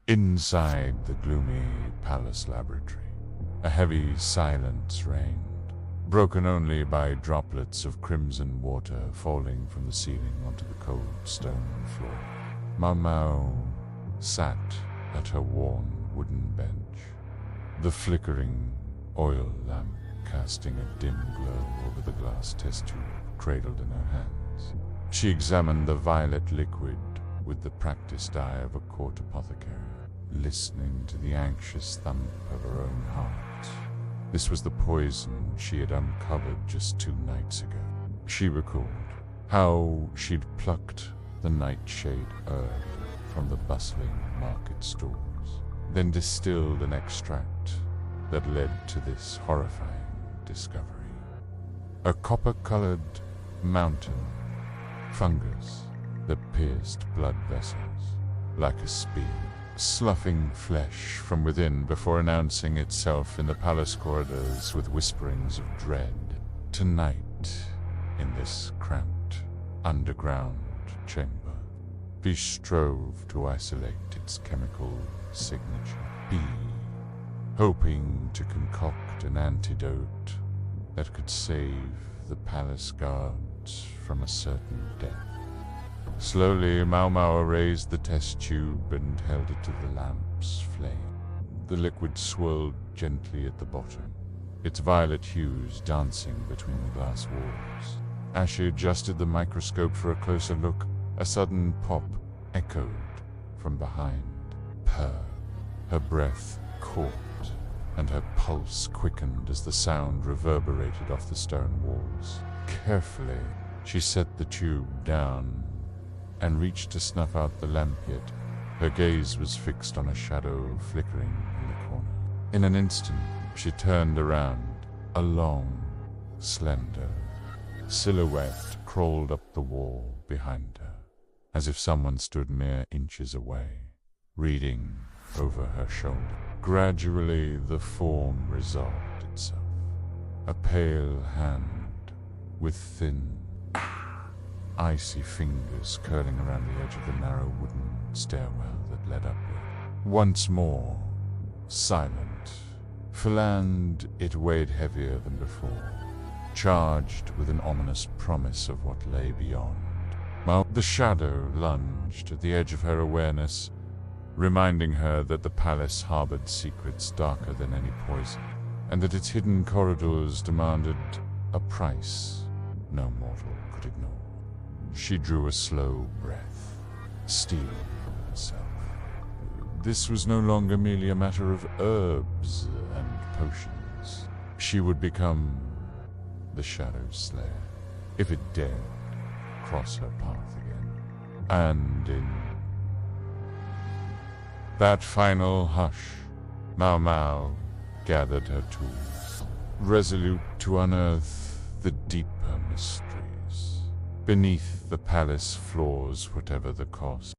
Inside the gloomy palace laboratory, a heavy silence reigned, broken only by droplets of crimson water falling from the ceiling onto the cold stone floor. Mau Mau sat at her worn wooden bench, the flickering oil lamp casting a dim glow over the glass test tube cradled in her hands. She examined the violet liquid with the practiced eye of a court apothecary, listening to the anxious thump of her own heart. This was the poison she had uncovered just 2 nights ago. She recalled how she'd plucked the nightshade herb from the bustling market stalls, then distilled an extract that led to this horrifying discovery. A copper-colored mountain fungus that pierced blood vessels like a spear, sloughing flesh from within before announcing itself in the palace corridors with whisperings of dread. Tonight, in this cramped, underground chamber, he strove to isolate its chemical signature, hoping to concoct an antidote that could save the palace guards from a certain death. Slowly, Mau Mau raised the test tube and held it to the lamp's flame. The liquid swirled gently at the bottom, its violet hues dancing between the glass walls. As she adjusted the microscope for a closer look, a sudden pop echoed from behind. Purr. Her breath caught, and her pulse quickened as the sound reverberated off the stone walls. Carefully, she set the tube down and reached to snuff out the lamp, yet her gaze was fixed on a shadow flickering in the corner. In an instant, she turned around. A long, slender silhouette crawled up the wall behind her, as if someone stood mere inches away, reading over her shoulder. Gradually, the form resolved itself. A pale hand with thin, icy fingers curling around the edge of the narrow wooden stairwell that led upward. Once more, silent. For land, it weighed heavier than before, charged with an ominous promise of what lay beyond. The shadow lunged at the edge of her awareness, reminding her that the palace harbored secrets darker than any poison, and that its hidden corridors demanded a price no mortal could ignore. She drew a slow breath, steeling herself. This was no longer merely a matter of herbs and potions. She would become the Shadow Slayer, if it dared cross her path again. And in that final hush, Mau Mau gathered her tools, resolute to unearth the deeper mysteries beneath the palace floors, whatever the cost.